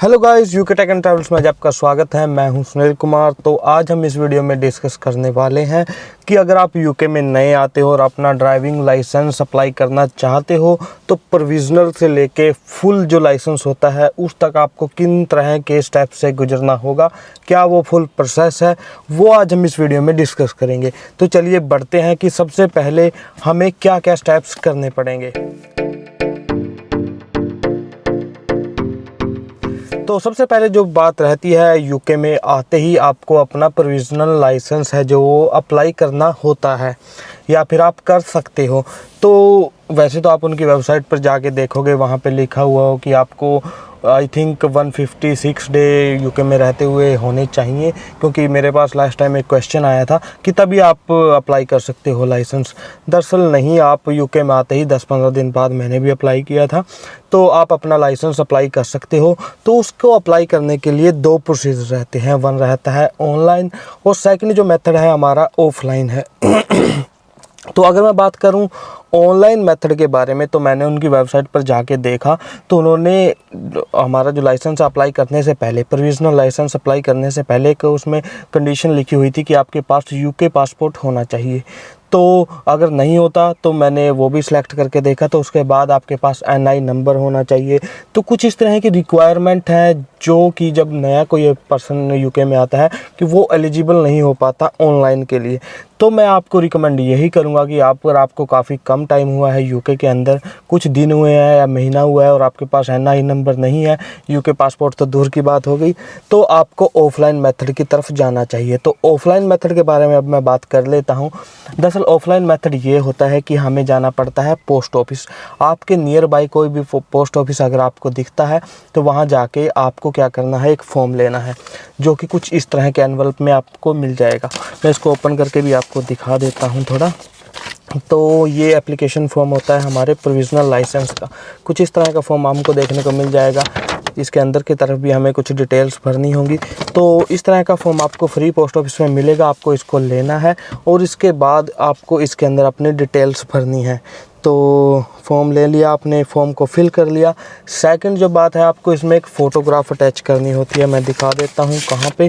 Hello guys, UK tech and travels में आपका स्वागत है। मैं हूं सुनील कुमार। तो आज हम इस वीडियो में डिस्कस करने वाले हैं कि अगर आप यूके में नए आते हो और अपना ड्राइविंग लाइसेंस अप्लाई करना चाहते हो तो प्रोविजनल से लेके फुल जो लाइसेंस होता है उस तक आपको किन तरह के स्टेप से गुजरना होगा, क्या वो फुल प्रोसेस है, वो आज हम इस वीडियो में डिस्कस करेंगे। तो चलिए बढ़ते हैं कि सबसे पहले हमें क्या क्या स्टेप्स करने पड़ेंगे। तो सबसे पहले जो बात रहती है, यूके में आते ही आपको अपना प्रोविजनल लाइसेंस है जो वो अप्लाई करना होता है या फिर आप कर सकते हो। तो वैसे तो आप उनकी वेबसाइट पर जाके देखोगे, वहाँ पे लिखा हुआ हो कि आपको आई थिंक 156 डे यूके में रहते हुए होने चाहिए, क्योंकि मेरे पास लास्ट टाइम एक क्वेश्चन आया था कि तभी आप अप्लाई कर सकते हो लाइसेंस। दरअसल नहीं, आप यूके में आते ही 10-15 दिन बाद मैंने भी अप्लाई किया था, तो आप अपना लाइसेंस अप्लाई कर सकते हो। तो उसको अप्लाई करने के लिए दो प्रोसीजर रहते हैं, वन रहता है ऑनलाइन और सेकंड जो मेथड है हमारा ऑफलाइन है। तो अगर मैं बात करूं ऑनलाइन मेथड के बारे में, तो मैंने उनकी वेबसाइट पर जाके देखा तो उन्होंने हमारा जो लाइसेंस अप्लाई करने से पहले, प्रोविजनल लाइसेंस अप्लाई करने से पहले एक उसमें कंडीशन लिखी हुई थी कि आपके पास यूके पासपोर्ट होना चाहिए। तो अगर नहीं होता तो मैंने वो भी सिलेक्ट करके देखा, तो उसके बाद आपके पास एनआई नंबर होना चाहिए। तो कुछ इस तरह की रिक्वायरमेंट है जो कि जब नया कोई पर्सन यूके में आता है कि वो एलिजिबल नहीं हो पाता ऑनलाइन के लिए। तो मैं आपको रिकमेंड यही करूंगा कि अगर आपको काफ़ी कम टाइम हुआ है यूके के अंदर, कुछ दिन हुए हैं या महीना हुआ है और आपके पास एनआई नंबर नहीं है, यूके पासपोर्ट तो दूर की बात हो गई, तो आपको ऑफलाइन मेथड की तरफ जाना चाहिए। तो ऑफलाइन मेथड के बारे में अब मैं बात कर लेता हूँ। दरअसल ऑफलाइन मेथड ये होता है कि हमें जाना पड़ता है पोस्ट ऑफिस। आपके नियर बाई कोई भी पोस्ट ऑफिस अगर आपको दिखता है तो वहाँ जाके आपको क्या करना है, एक फॉर्म लेना है जो कि कुछ इस तरह के एनवलप में आपको मिल जाएगा। मैं इसको ओपन करके भी आपको दिखा देता हूँ थोड़ा। तो ये एप्लीकेशन फॉर्म होता है हमारे प्रोविजनल लाइसेंस का। कुछ इस तरह का फॉर्म हमको देखने को मिल जाएगा। इसके अंदर की तरफ भी हमें कुछ डिटेल्स भरनी होंगी। तो इस तरह का फॉर्म आपको फ्री पोस्ट ऑफिस में मिलेगा, आपको इसको लेना है और इसके बाद आपको इसके अंदर अपनी डिटेल्स भरनी है। तो फॉर्म ले लिया आपने, फॉर्म को फिल कर लिया। सेकंड जो बात है, आपको इसमें एक फ़ोटोग्राफ अटैच करनी होती है। मैं दिखा देता हूँ कहाँ पे।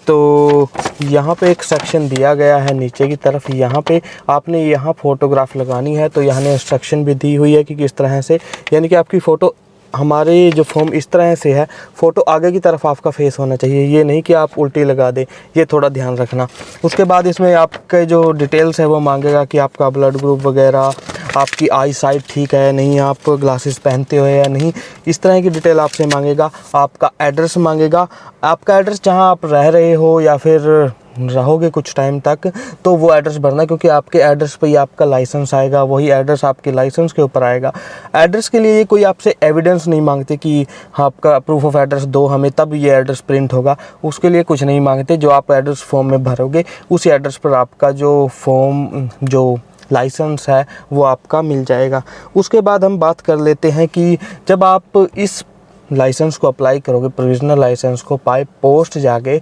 तो यहाँ पे एक सेक्शन दिया गया है नीचे की तरफ, यहाँ पे आपने यहाँ फ़ोटोग्राफ लगानी है। तो यहाँ ने इंस्ट्रक्शन भी दी हुई है कि किस तरह से, यानी कि आपकी फ़ोटो, हमारे जो फॉर्म इस तरह से है, फ़ोटो आगे की तरफ आपका फेस होना चाहिए, ये नहीं कि आप उल्टी लगा दें, ये थोड़ा ध्यान रखना। उसके बाद इसमें आपके जो डिटेल्स है वो मांगेगा कि आपका ब्लड ग्रुप वगैरह, आपकी आई साइट ठीक है नहीं, आप ग्लासेस पहनते हो या नहीं, इस तरह की डिटेल आपसे मांगेगा। आपका एड्रेस मांगेगा, आपका एड्रेस जहां आप रह रहे हो या फिर रहोगे कुछ टाइम तक, तो वो एड्रेस भरना, क्योंकि आपके एड्रेस पे ही आपका लाइसेंस आएगा, वही एड्रेस आपके लाइसेंस के ऊपर आएगा। एड्रेस के लिए ये कोई आपसे एविडेंस नहीं मांगते कि आपका प्रूफ ऑफ एड्रेस दो हमें तब ये एड्रेस प्रिंट होगा, उसके लिए कुछ नहीं मांगते। जो आप एड्रेस फॉर्म में भरोगे उसी एड्रेस पर आपका जो फॉर्म, जो लाइसेंस है वो आपका मिल जाएगा। उसके बाद हम बात कर लेते हैं कि जब आप इस लाइसेंस को अप्लाई करोगे, प्रोविजनल लाइसेंस को बाय पोस्ट जाके,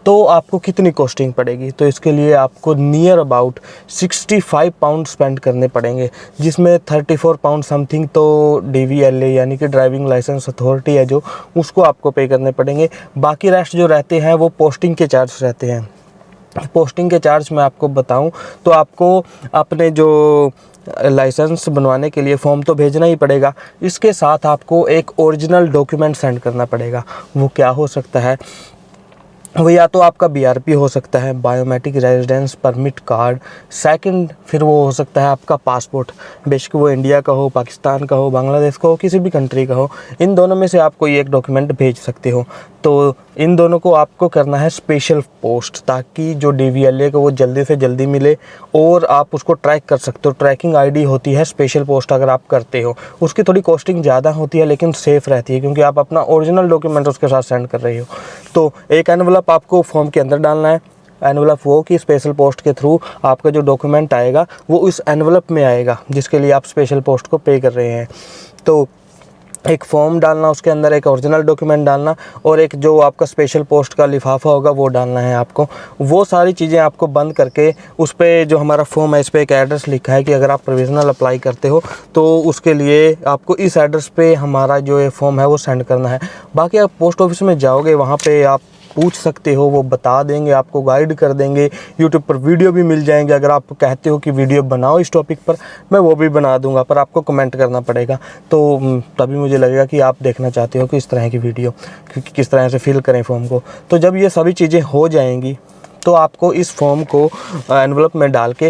तो आपको कितनी कॉस्टिंग पड़ेगी। तो इसके लिए आपको नियर अबाउट 65 पाउंड स्पेंड करने पड़ेंगे, जिसमें 34 पाउंड समथिंग तो DVLA यानी कि ड्राइविंग लाइसेंस अथॉरिटी है जो, उसको आपको पे करने पड़ेंगे। बाकी रेस्ट जो रहते हैं वो पोस्टिंग के चार्ज रहते हैं। पोस्टिंग के चार्ज मैं आपको बताऊं तो आपको अपने जो लाइसेंस बनवाने के लिए फॉर्म तो भेजना ही पड़ेगा, इसके साथ आपको एक ओरिजिनल डॉक्यूमेंट सेंड करना पड़ेगा। वो क्या हो सकता है, वो या तो आपका BRP हो सकता है, biometric residence permit card. Second फिर वो हो सकता है आपका पासपोर्ट, बेशक वो इंडिया का हो, पाकिस्तान का हो, बांग्लादेश का हो, किसी भी कंट्री का हो। इन दोनों में से आप कोई एक डॉक्यूमेंट भेज सकते हो। तो इन दोनों को आपको करना है स्पेशल पोस्ट, ताकि जो DVLA को वो जल्दी से जल्दी मिले और आप उसको ट्रैक कर सकते हो। ट्रैकिंग ID होती है स्पेशल पोस्ट अगर आप करते हो, उसकी थोड़ी कॉस्टिंग ज़्यादा होती है लेकिन सेफ़ रहती है, क्योंकि आप अपना ओरिजिनल डॉक्यूमेंट उसके साथ सेंड कर रही हो। तो एक एनवलप आपको फॉर्म के अंदर डालना है। एनवलप वो कि स्पेशल पोस्ट के थ्रू आपका जो डॉक्यूमेंट आएगा वो उस एनवलप में आएगा जिसके लिए आप स्पेशल पोस्ट को पे कर रहे हैं। तो एक फॉर्म डालना, उसके अंदर एक ओरिजिनल डॉक्यूमेंट डालना और एक जो आपका स्पेशल पोस्ट का लिफाफा होगा वो डालना है आपको। वो सारी चीज़ें आपको बंद करके उस पर जो हमारा फॉर्म है इस पर एक एड्रेस लिखा है कि अगर आप प्रोविज़नल अप्लाई करते हो तो उसके लिए आपको इस एड्रेस पे हमारा जो ये फॉर्म है वो सेंड करना है। बाकी आप पोस्ट ऑफिस में जाओगे, वहाँ पे आप पूछ सकते हो, वो बता देंगे, आपको गाइड कर देंगे। यूट्यूब पर वीडियो भी मिल जाएंगे, अगर आप कहते हो कि वीडियो बनाओ इस टॉपिक पर, मैं वो भी बना दूंगा, पर आपको कमेंट करना पड़ेगा। तो तभी मुझे लगेगा कि आप देखना चाहते हो कि इस तरह की वीडियो, क्योंकि किस तरह से फिल करें फॉर्म को। तो जब ये सभी चीज़ें हो जाएंगी तो आपको इस फॉर्म को एनवलप में डाल के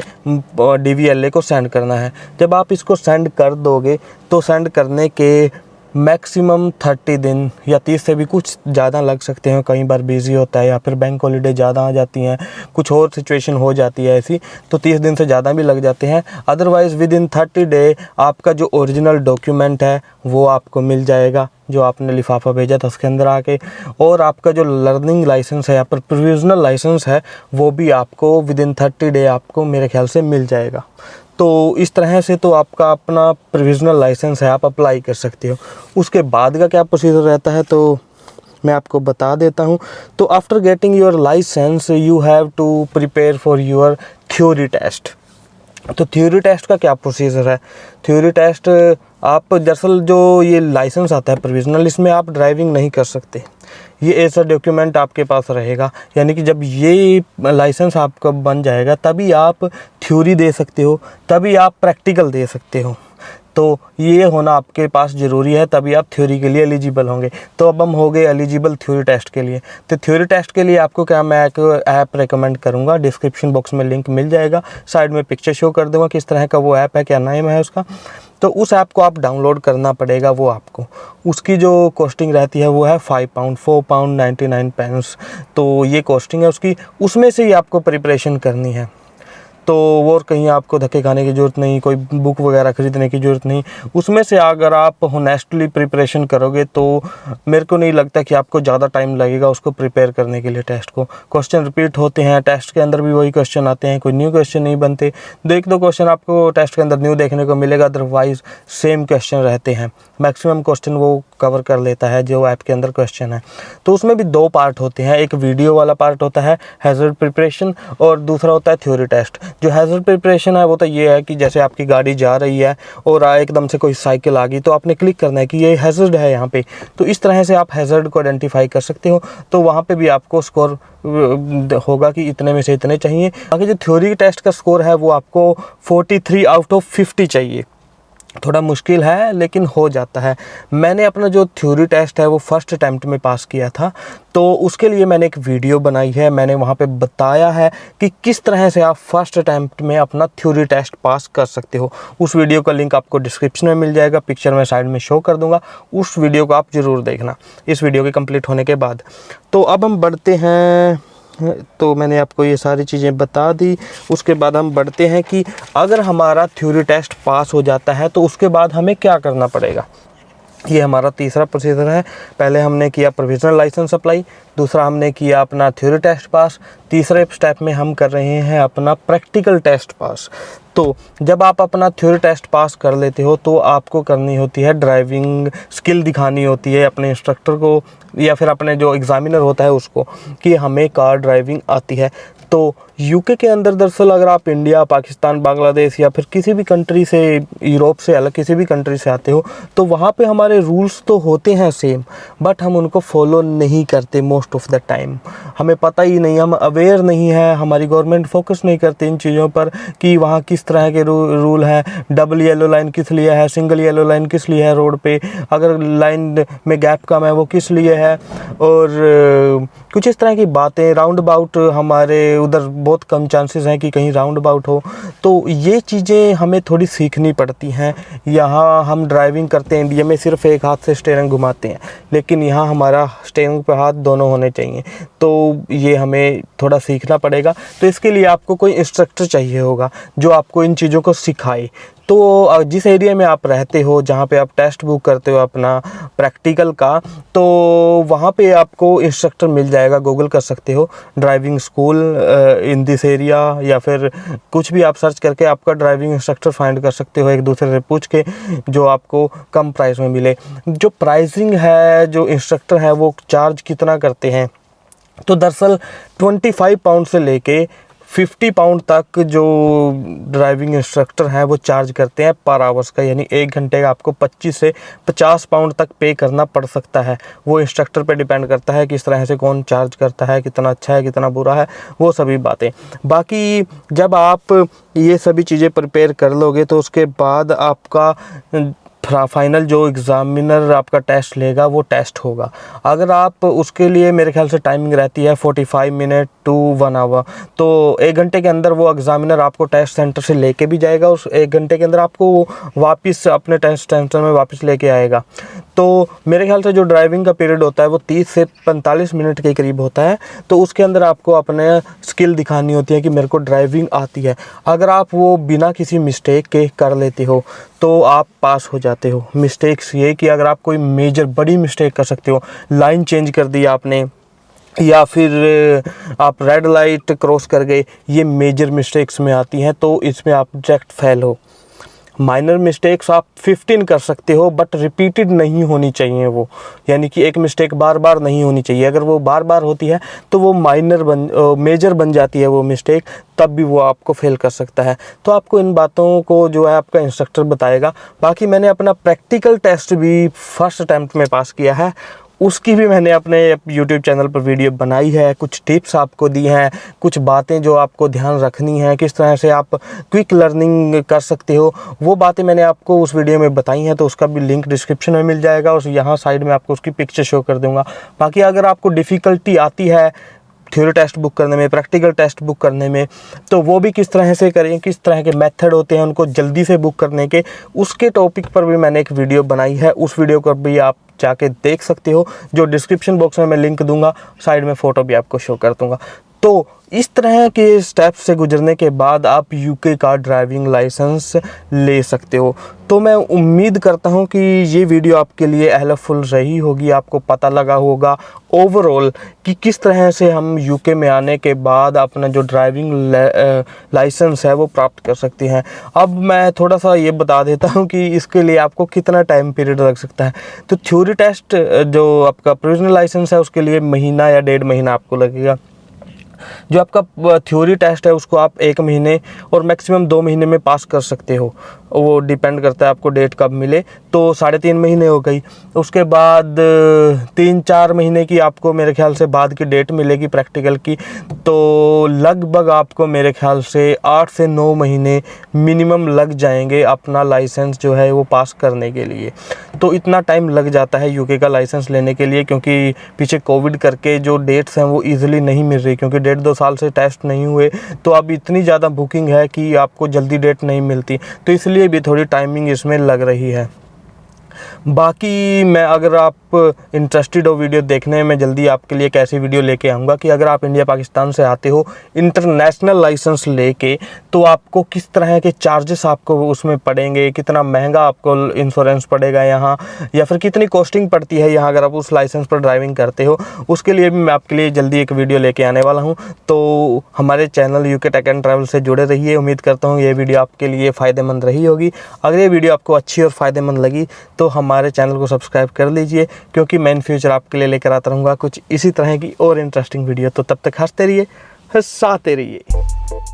DVLA को सेंड करना है। जब आप इसको सेंड कर दोगे तो सेंड करने के मैक्सिमम 30 दिन या 30 से भी कुछ ज़्यादा लग सकते हैं। कई बार बिज़ी होता है या फिर बैंक हॉलीडे ज़्यादा आ जाती हैं, कुछ और सिचुएशन हो जाती है ऐसी, तो 30 दिन से ज़्यादा भी लग जाते हैं। अदरवाइज़ विद इन 30 डे आपका जो ओरिजिनल डॉक्यूमेंट है वो आपको मिल जाएगा, जो आपने लिफाफा भेजा था उसके अंदर आके। और आपका जो लर्निंग लाइसेंस है या फिर प्रोविज़नल लाइसेंस है वो भी आपको विद इन 30 डे आपको मेरे ख्याल से मिल जाएगा। तो इस तरह से तो आपका अपना प्रोविज़नल लाइसेंस है, आप अप्लाई कर सकते हो। उसके बाद का क्या प्रोसीजर रहता है तो मैं आपको बता देता हूँ। तो after getting your licence you have to prepare for your theory test. तो थ्योरी टेस्ट का क्या प्रोसीजर है? थ्योरी टेस्ट आप दरअसल जो ये लाइसेंस आता है प्रोविज़नल, इसमें आप ड्राइविंग नहीं कर सकते। ये ऐसा डॉक्यूमेंट आपके पास रहेगा, यानी कि जब ये लाइसेंस आपका बन जाएगा तभी आप थ्योरी दे सकते हो, तभी आप प्रैक्टिकल दे सकते हो। तो ये होना आपके पास ज़रूरी है, तभी आप थ्योरी के लिए एलिजिबल होंगे। तो अब हम हो गए एलिजिबल थ्योरी टेस्ट के लिए। तो थ्योरी टेस्ट के लिए आपको क्या, मैं एक ऐप रेकमेंड करूँगा, डिस्क्रिप्शन बॉक्स में लिंक मिल जाएगा, साइड में पिक्चर शो कर दूँगा किस तरह का वो ऐप है, क्या नाम है उसका। तो उस ऐप को आप डाउनलोड करना पड़ेगा। वो आपको उसकी जो कॉस्टिंग रहती है वो है £5, £4.99। तो ये कॉस्टिंग है उसकी, उसमें से ही आपको प्रिपरेशन करनी है। तो और कहीं आपको धक्के खाने की ज़रूरत नहीं, कोई बुक वगैरह ख़रीदने की ज़रूरत नहीं। उसमें से अगर आप होनेस्टली प्रिपरेशन करोगे तो मेरे को नहीं लगता कि आपको ज़्यादा टाइम लगेगा उसको प्रिपेयर करने के लिए। टेस्ट को क्वेश्चन रिपीट होते हैं, टेस्ट के अंदर भी वही क्वेश्चन आते हैं, कोई न्यू क्वेश्चन नहीं बनते। एक दो क्वेश्चन आपको टेस्ट के अंदर न्यू देखने को मिलेगा, अदरवाइज़ सेम क्वेश्चन रहते हैं। मैक्सिमम क्वेश्चन वो कवर कर लेता है जो ऐप के अंदर क्वेश्चन है। तो उसमें भी 2 पार्ट होते हैं, एक वीडियो वाला पार्ट होता है हैज़र्ड प्रिपरेशन, और दूसरा होता है थ्योरी टेस्ट। जो हैज़र्ड प्रिपरेशन है वो तो ये है कि जैसे आपकी गाड़ी जा रही है और एकदम से कोई साइकिल आ गई तो आपने क्लिक करना है कि ये हैज़र्ड है यहाँ पे, तो इस तरह से आप हैज़र्ड को आइडेंटिफाई कर सकते हो। तो वहाँ पे भी आपको स्कोर होगा कि इतने में से इतने चाहिए। बाकी जो थ्योरी टेस्ट का स्कोर है वो आपको 43 आउट ऑफ 50 चाहिए। थोड़ा मुश्किल है लेकिन हो जाता है। मैंने अपना जो थ्योरी टेस्ट है वो फर्स्ट अटैम्प्ट में पास किया था, तो उसके लिए मैंने एक वीडियो बनाई है। मैंने वहाँ पे बताया है कि किस तरह से आप फर्स्ट अटैम्प्ट में अपना थ्योरी टेस्ट पास कर सकते हो। उस वीडियो का लिंक आपको डिस्क्रिप्शन में मिल जाएगा, पिक्चर में साइड में शो कर दूँगा। उस वीडियो को आप ज़रूर देखना इस वीडियो के कंप्लीट होने के बाद। तो अब हम बढ़ते हैं, तो मैंने आपको ये सारी चीज़ें बता दी। उसके बाद हम बढ़ते हैं कि अगर हमारा थ्योरी टेस्ट पास हो जाता है तो उसके बाद हमें क्या करना पड़ेगा। ये हमारा तीसरा प्रोसीजर है। पहले हमने किया प्रोविज़नल लाइसेंस अप्लाई, दूसरा हमने किया अपना थ्योरी टेस्ट पास, तीसरे स्टेप में हम कर रहे हैं अपना प्रैक्टिकल टेस्ट पास। तो जब आप अपना थ्योरी टेस्ट पास कर लेते हो तो आपको करनी होती है ड्राइविंग स्किल, दिखानी होती है अपने इंस्ट्रक्टर को या फिर अपने जो एग्ज़ामिनर होता है उसको कि हमें कार ड्राइविंग आती है। तो यूके के अंदर दरअसल अगर आप इंडिया, पाकिस्तान, बांग्लादेश या फिर किसी भी कंट्री से, यूरोप से अलग किसी भी कंट्री से आते हो तो वहाँ पे हमारे रूल्स तो होते हैं सेम, बट हम उनको फॉलो नहीं करते मोस्ट ऑफ़ द टाइम। हमें पता ही नहीं, हम अवेयर नहीं है, हमारी गवर्नमेंट फोकस नहीं करती इन चीज़ों पर कि वहाँ किस तरह के रूल हैं, डबल येलो लाइन किस लिए है, सिंगल येलो लाइन किस लिए है रोड पे, अगर लाइन में गैप कम है वो किस लिए है, और कुछ इस तरह की बातें। राउंड अबाउट हमारे उधर बहुत कम चांसेस हैं कि कहीं राउंड अबाउट हो, तो ये चीज़ें हमें थोड़ी सीखनी पड़ती हैं। यहाँ हम ड्राइविंग करते हैं, इंडिया में सिर्फ एक हाथ से स्टीयरिंग घुमाते हैं, लेकिन यहाँ हमारा स्टीयरिंग पे हाथ दोनों होने चाहिए, तो ये हमें थोड़ा सीखना पड़ेगा। तो इसके लिए आपको कोई इंस्ट्रक्टर चाहिए होगा जो आपको इन चीज़ों को सिखाए। तो जिस एरिया में आप रहते हो, जहाँ पे आप टेस्ट बुक करते हो अपना प्रैक्टिकल का, तो वहाँ पे आपको इंस्ट्रक्टर मिल जाएगा। गूगल कर सकते हो driving school in this area, या फिर कुछ भी आप सर्च करके आपका ड्राइविंग इंस्ट्रक्टर फाइंड कर सकते हो एक दूसरे से पूछ के, जो आपको कम प्राइस में मिले। जो प्राइसिंग है, जो इंस्ट्रक्टर है वो चार्ज कितना करते हैं, तो दरअसल 25 पाउंड से लेके 50 पाउंड तक जो ड्राइविंग इंस्ट्रक्टर हैं वो चार्ज करते हैं पर आवर्स का, यानी 1 घंटे का आपको 25 से 50 पाउंड तक पे करना पड़ सकता है। वो इंस्ट्रक्टर पे डिपेंड करता है किस तरह से कौन चार्ज करता है, कितना अच्छा है कितना बुरा है, वो सभी बातें। बाकी जब आप ये सभी चीज़ें प्रिपेयर कर लोगे तो उसके बाद आपका फाइनल जो एग्ज़ामिनर आपका टेस्ट लेगा वो टेस्ट होगा। अगर आप उसके लिए, मेरे ख्याल से टाइमिंग रहती है 45 मिनट टू 1 आवर, तो 1 घंटे के अंदर वो एग्ज़ामिनर आपको टेस्ट सेंटर से लेके भी जाएगा, उस 1 घंटे के अंदर आपको वापस अपने टेस्ट सेंटर में वापस लेके आएगा। तो मेरे ख्याल से जो ड्राइविंग का पीरियड होता है वो 30 से 45 मिनट के करीब होता है। तो उसके अंदर आपको अपने स्किल दिखानी होती है कि मेरे को ड्राइविंग आती है। अगर आप वो बिना किसी मिस्टेक के कर लेते हो तो आप पास हो जाते हो। मिस्टेक्स ये कि अगर आप कोई मेजर बड़ी मिस्टेक कर सकते हो, लाइन चेंज कर दी आपने, या फिर आप रेड लाइट क्रॉस कर गए, ये मेजर मिस्टेक्स में आती हैं, तो इसमें आप डायरेक्ट फेल हो। माइनर मिस्टेक्स आप 15 कर सकते हो, बट रिपीटेड नहीं होनी चाहिए वो, यानी कि एक मिस्टेक बार बार नहीं होनी चाहिए। अगर वो बार बार होती है तो वो मेजर बन जाती है वो मिस्टेक, तब भी वो आपको फेल कर सकता है। तो आपको इन बातों को जो है आपका इंस्ट्रक्टर बताएगा। बाकी मैंने अपना प्रैक्टिकल टेस्ट भी फर्स्ट अटैम्प्ट में पास किया है, उसकी भी मैंने अपने YouTube चैनल पर वीडियो बनाई है, कुछ टिप्स आपको दी हैं, कुछ बातें जो आपको ध्यान रखनी है, किस तरह से आप क्विक लर्निंग कर सकते हो, वो बातें मैंने आपको उस वीडियो में बताई हैं। तो उसका भी लिंक डिस्क्रिप्शन में मिल जाएगा और यहाँ साइड में आपको उसकी पिक्चर शो कर दूँगा। बाकी अगर आपको डिफ़िकल्टी आती है थ्योरी टेस्ट बुक करने में, प्रैक्टिकल टेस्ट बुक करने में, तो वो भी किस तरह से करें, किस तरह के मेथड होते हैं उनको जल्दी से बुक करने के, उसके टॉपिक पर भी मैंने एक वीडियो बनाई है। उस वीडियो को भी आप जाके देख सकते हो, जो डिस्क्रिप्शन बॉक्स में मैं लिंक दूंगा, साइड में फ़ोटो भी आपको शो कर दूंगा। तो इस तरह के स्टेप्स से गुजरने के बाद आप यूके का ड्राइविंग लाइसेंस ले सकते हो। तो मैं उम्मीद करता हूं कि ये वीडियो आपके लिए हेल्पफुल रही होगी, आपको पता लगा होगा ओवरऑल कि किस तरह से हम यूके में आने के बाद अपना जो ड्राइविंग लाइसेंस है वो प्राप्त कर सकते हैं। अब मैं थोड़ा सा ये बता देता हूं कि इसके लिए आपको कितना टाइम पीरियड लग सकता है। तो थ्योरी टेस्ट जो आपका प्रोविजनल लाइसेंस है उसके लिए महीना या 1.5 महीना आपको लगेगा। जो आपका थ्योरी टेस्ट है उसको आप 1 महीने और मैक्सिमम 2 महीने में पास कर सकते हो, वो डिपेंड करता है आपको डेट कब मिले। तो 3.5 महीने हो गई। उसके बाद 3-4 महीने की आपको मेरे ख्याल से बाद की डेट मिलेगी प्रैक्टिकल की। तो लगभग आपको मेरे ख्याल से 8 से 9 महीने मिनिमम लग जाएंगे अपना लाइसेंस जो है वो पास करने के लिए। तो इतना टाइम लग जाता है यूके का लाइसेंस लेने के लिए, क्योंकि पीछे कोविड करके जो डेट्स हैं वो ईजिली नहीं मिल रही, क्योंकि 1.5-2 साल से टेस्ट नहीं हुए। तो अब इतनी ज़्यादा बुकिंग है कि आपको जल्दी डेट नहीं मिलती, तो इसलिए भी थोड़ी टाइमिंग इसमें लग रही है। बाकी मैं, अगर आप इंटरेस्टेड हो वीडियो देखने में, जल्दी आपके लिए एक ऐसी वीडियो लेके आऊँगा कि अगर आप इंडिया पाकिस्तान से आते हो इंटरनेशनल लाइसेंस लेके, तो आपको किस तरह के चार्जेस आपको उसमें पड़ेंगे, कितना महंगा आपको इंश्योरेंस पड़ेगा यहाँ, या फिर कितनी कॉस्टिंग पड़ती है यहाँ अगर आप उस लाइसेंस पर ड्राइविंग करते हो। उसके लिए भी मैं आपके लिए जल्दी एक वीडियो लेके आने वाला हूँ। तो हमारे channel UK tech and travel से जुड़े रहिए। उम्मीद करता हूँ ये वीडियो आपके लिए फ़ायदेमंद रही होगी। अगर ये वीडियो आपको अच्छी और फ़ायदेमंद लगी तो हमारे चैनल को सब्सक्राइब कर लीजिए, क्योंकि मैं इन फ्यूचर आपके लिए लेकर आता रहूँगा कुछ इसी तरह की और इंटरेस्टिंग वीडियो। तो तब तक हंसते रहिए, हंसाते रहिए।